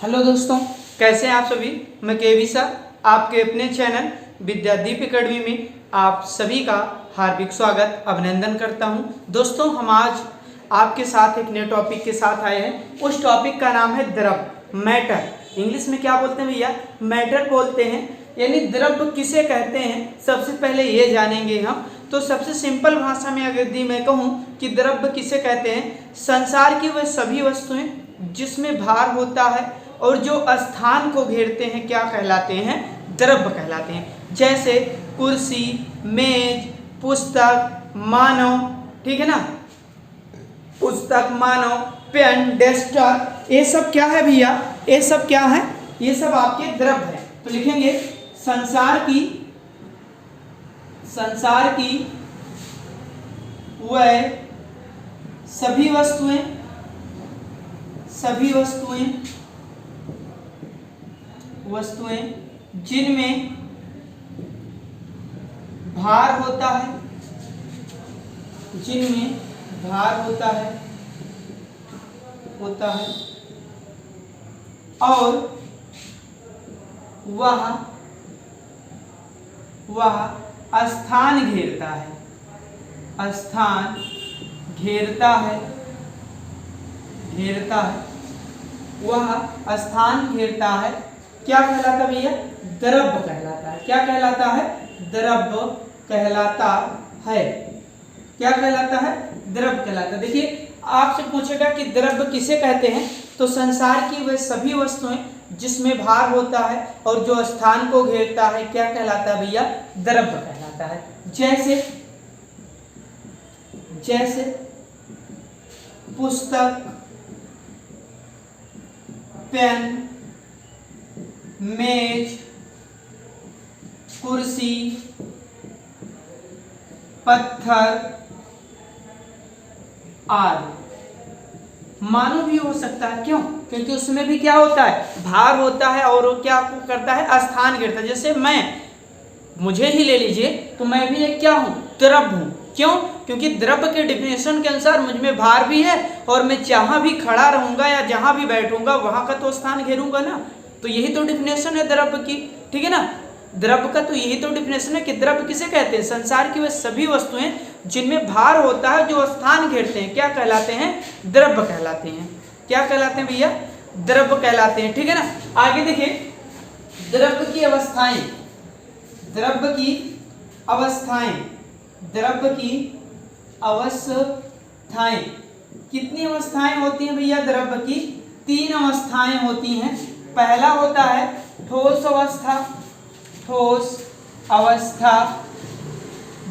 Hello दोस्तों, कैसे हैं आप सभी। मैं केवी सर आपके अपने चैनल विद्यादीप एकेडमी में आप सभी का हार्दिक स्वागत अभिनंदन करता हूं। दोस्तों, हम आज आपके साथ एक नए टॉपिक के साथ आए हैं। उस टॉपिक का नाम है द्रव, मैटर। इंग्लिश में क्या बोलते हैं भैया? मैटर बोलते हैं। यानी द्रव किसे कहते हैं, सबसे पहले ये जानेंगे हम। तो सबसे सिंपल भाषा में अगर मैं कहूँ कि द्रव किसे कहते हैं, संसार की वह सभी वस्तुएं जिसमें भार होता है और जो स्थान को घेरते हैं क्या कहलाते हैं? द्रव्य कहलाते हैं। जैसे कुर्सी, मेज, पुस्तक, मानव, ठीक है ना, पुस्तक, मानव, पेन, डेस्कटॉप, ये सब क्या है भैया? ये सब क्या है? ये सब आपके द्रव्य है। तो लिखेंगे संसार की वह सभी वस्तुएं जिनमें भार होता है, और वह स्थान घेरता है, वह स्थान घेरता है, क्या कहलाता भैया? द्रव्य कहलाता है। क्या कहलाता है? द्रव्य कहलाता है। क्या कहलाता है? द्रव्य कहलाता है। देखिए, आपसे पूछेगा कि द्रव्य किसे कहते हैं, तो संसार की वह सभी वस्तुएं जिसमें भार होता है और जो स्थान को घेरता है क्या कहलाता है भैया? द्रव्य कहलाता है। जैसे पुस्तक, पेन, मेज, कुर्सी, पत्थर आदि। मानव भी हो सकता है, क्यों? क्योंकि उसमें भी क्या होता है? भार होता है और वो क्या करता है? स्थान घेरता है। जैसे मुझे ही ले लीजिए, तो मैं भी एक क्या हूं? द्रव्य हूं। क्यों? क्योंकि द्रव्य के डिफिनेशन के अनुसार मुझ में भार भी है और मैं जहां भी खड़ा रहूंगा या जहां भी बैठूंगा वहां का तो स्थान घेरूंगा ना। तो यही तो डिफिनेशन है द्रव्य की, ठीक है ना। द्रव्य का तो यही तो डिफिनेशन है कि द्रव्य किसे कहते हैं? संसार की वह सभी वस्तुएं जिनमें भार होता है, जो स्थान घेरते हैं, क्या कहलाते हैं? द्रव्य कहलाते हैं। क्या कहलाते हैं भैया? द्रव्य कहलाते हैं, ठीक है ना। आगे देखिए, द्रव्य की अवस्थाएं कितनी अवस्थाएं होती हैं भैया? द्रव्य की 3 अवस्थाएं होती हैं। पहला होता है ठोस अवस्था।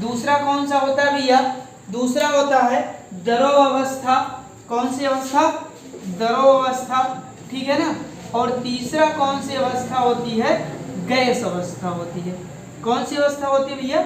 दूसरा कौन सा होता है भैया? दूसरा होता है द्रव अवस्था। कौन सी अवस्था? द्रव अवस्था, ठीक है ना। और तीसरा कौन सी अवस्था होती है? गैस अवस्था होती है। कौन सी अवस्था होती है भैया?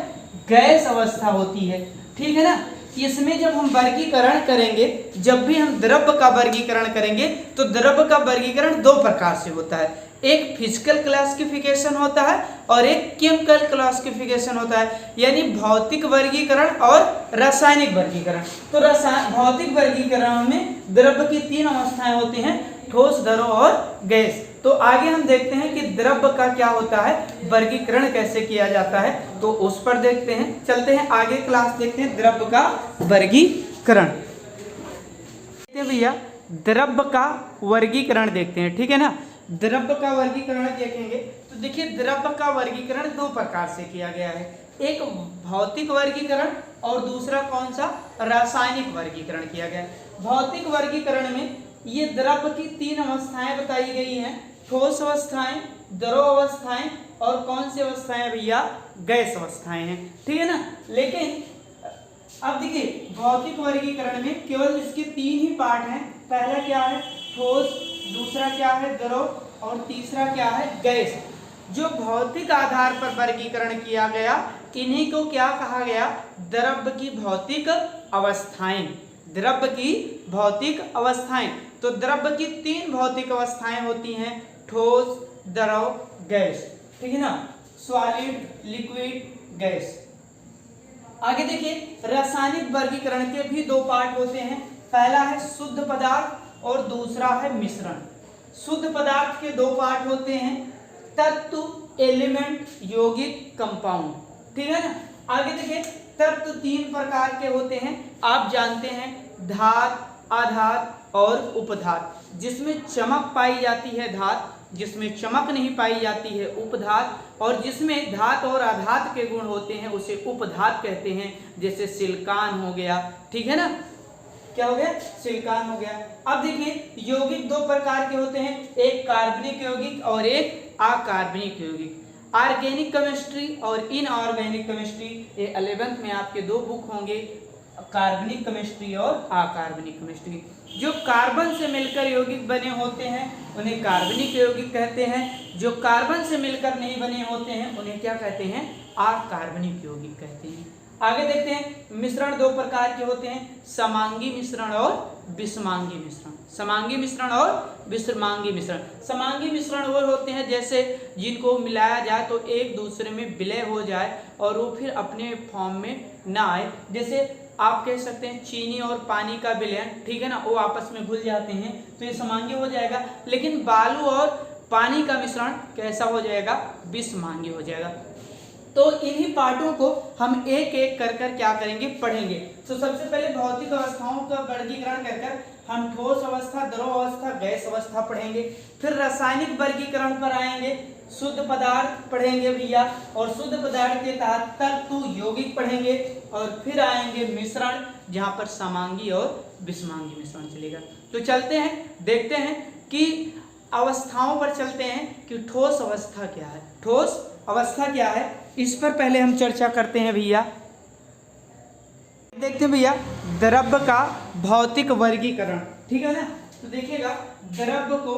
गैस अवस्था होती है, ठीक है ना। इसमें जब हम वर्गीकरण करेंगे, जब भी हम द्रव्य का वर्गीकरण करेंगे, तो द्रव्य का वर्गीकरण 2 प्रकार से होता है। एक फिजिकल क्लासिफिकेशन होता है और एक केमिकल क्लासिफिकेशन होता है, यानी भौतिक वर्गीकरण और रासायनिक वर्गीकरण। तो भौतिक वर्गीकरण में द्रव्य की 3 अवस्थाएं होती हैं, ठोस, द्रव और गैस। तो आगे हम देखते हैं कि द्रव्य का क्या होता है, वर्गीकरण कैसे किया जाता है, तो उस पर देखते हैं। चलते हैं आगे, क्लास देखते हैं द्रव्य का वर्गीकरण। भैया द्रव्य का वर्गीकरण देखते हैं, ठीक है ना। द्रव्य का वर्गीकरण देखेंगे तो देखिए, द्रव्य का वर्गीकरण 2 प्रकार से किया गया है। एक भौतिक वर्गीकरण और दूसरा कौन सा? रासायनिक वर्गीकरण किया गया है। भौतिक वर्गीकरण में ये द्रव्य की 3 अवस्थाएं बताई गई हैं, ठोस अवस्थाएं, द्रव अवस्थाएं और कौन सी अवस्थाएं भैया? गैस अवस्थाएं हैं, ठीक है ना। लेकिन अब देखिए, भौतिक वर्गीकरण में केवल इसके 3 ही पार्ट हैं। पहला क्या है? ठोस, दूसरा क्या है? द्रव और तीसरा क्या है? गैस। जो भौतिक आधार पर वर्गीकरण किया गया, इन्हीं को क्या कहा गया? द्रव्य की भौतिक अवस्थाएं। द्रव्य की भौतिक अवस्थाएं। तो द्रव्य की 3 भौतिक अवस्थाएं होती हैं, ठोस, द्रव, गैस, ठीक है ना। Solid, liquid, gas. आगे देखिए, रासायनिक वर्गीकरण के भी 2 पार्ट होते हैं। पहला है शुद्ध पदार्थ और दूसरा है मिश्रण। शुद्ध पदार्थ के दो पार्ट होते हैं, तत्व, एलिमेंट, यौगिक, कंपाउंड, ठीक है ना। आगे देखिए, तत्व तीन प्रकार के होते हैं, आप जानते हैं, धात, आधात और उपधात। जिसमें चमक पाई जाती है धात, जिसमें चमक नहीं पाई जाती है उपधात, और जिसमें धात और आधात के गुण होते हैं उसे उपधात कहते हैं। जैसे सिलिकॉन हो गया, ठीक है ना, क्या हो गया, सिलिकॉन हो गया। अब देखिए, यौगिक दो प्रकार के होते हैं, एक कार्बनिक यौगिक और एक अकार्बनिक यौगिक। ऑर्गेनिक केमिस्ट्री और इनऑर्गेनिक केमिस्ट्री, ये 11th में आपके दो बुक होंगे, कार्बनिक केमिस्ट्री और अकार्बनिक केमिस्ट्री। जो कार्बन से मिलकर यौगिक बने होते हैं उन्हें कार्बनिक यौगिक कहते हैं, जो कार्बन से मिलकर नहीं बने होते हैं उन्हें क्या कहते हैं, अकार्बनिक यौगिक कहते हैं। आगे देखते हैं, मिश्रण दो प्रकार के होते हैं, समांगी मिश्रण और विषमांगी मिश्रण। समांगी मिश्रण और विषमांगी मिश्रण। समांगी मिश्रण वो होते हैं जैसे जिनको मिलाया जाए तो एक दूसरे में विलय हो जाए और वो फिर अपने फॉर्म में ना आए। जैसे आप कह सकते हैं चीनी और पानी का विलयन, ठीक है ना, वो आपस में घुल जाते हैं तो ये समांगी हो जाएगा। लेकिन बालू और पानी का मिश्रण कैसा हो जाएगा, विषमांगी हो जाएगा। तो इन्हीं पार्टों को हम एक एक कर कर क्या करेंगे, पढ़ेंगे। तो सबसे पहले भौतिक अवस्थाओं का वर्गीकरण कर कर हम ठोस अवस्था, द्रव अवस्था, गैस अवस्था पढ़ेंगे। फिर रासायनिक वर्गीकरण पर आएंगे, शुद्ध पदार्थ पढ़ेंगे भैया, और शुद्ध पदार्थ के तहत तत्व, यौगिक पढ़ेंगे, और फिर आएंगे मिश्रण, जहां पर समांगी और विषमांगी मिश्रण चलेगा। तो चलते हैं, देखते हैं कि अवस्थाओं पर चलते हैं कि ठोस अवस्था क्या है, ठोस अवस्था क्या है, इस पर पहले हम चर्चा करते हैं भैया। देखते हैं भैया, द्रव्य का भौतिक वर्गीकरण, ठीक है ना। तो देखिएगा, द्रव्य को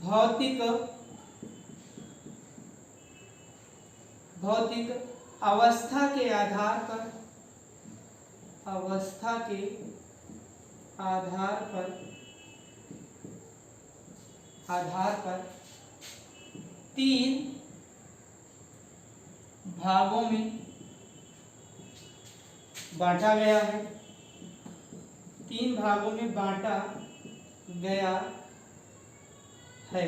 भौतिक अवस्था के आधार पर तीन भागों में बांटा गया है। तीन भागों में बांटा गया है।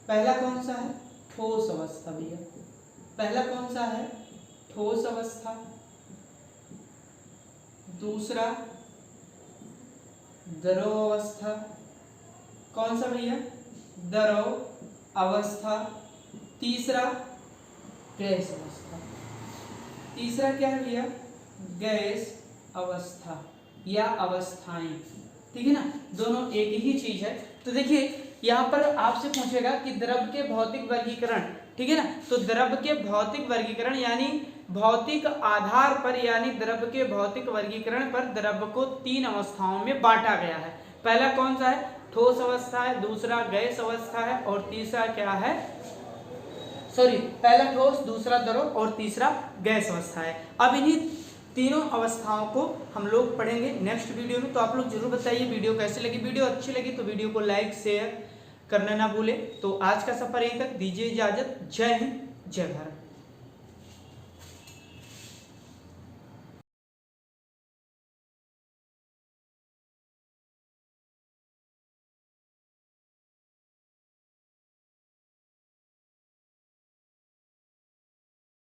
पहला कौन सा है, ठोस अवस्था भैया। पहला कौन सा है, ठोस अवस्था। दूसरा द्रव अवस्था। कौन सा भैया, द्रव अवस्था। तीसरा गैस अवस्था। तीसरा क्या है भैया, गैस अवस्था या अवस्थाएं, ठीक है ना, दोनों एक ही चीज है। तो देखिए यहाँ पर आपसे पूछेगा कि द्रव के भौतिक वर्गीकरण, ठीक है ना। तो द्रव के भौतिक वर्गीकरण यानी भौतिक आधार पर, यानी द्रव के भौतिक वर्गीकरण पर द्रव को तीन अवस्थाओं में बांटा गया है। पहला कौन सा है, ठोस अवस्था है, दूसरा गैस अवस्था है, और तीसरा क्या है, पहला ठोस, दूसरा द्रव और तीसरा गैस अवस्था है। अब इन्हीं तीनों अवस्थाओं को हम लोग पढ़ेंगे नेक्स्ट वीडियो में। तो आप लोग जरूर बताइए वीडियो कैसे लगी। वीडियो अच्छी लगी तो वीडियो को लाइक शेयर करना ना भूले। तो आज का सफर यहीं तक, दीजिए इजाजत। जय हिंद, जय भारत।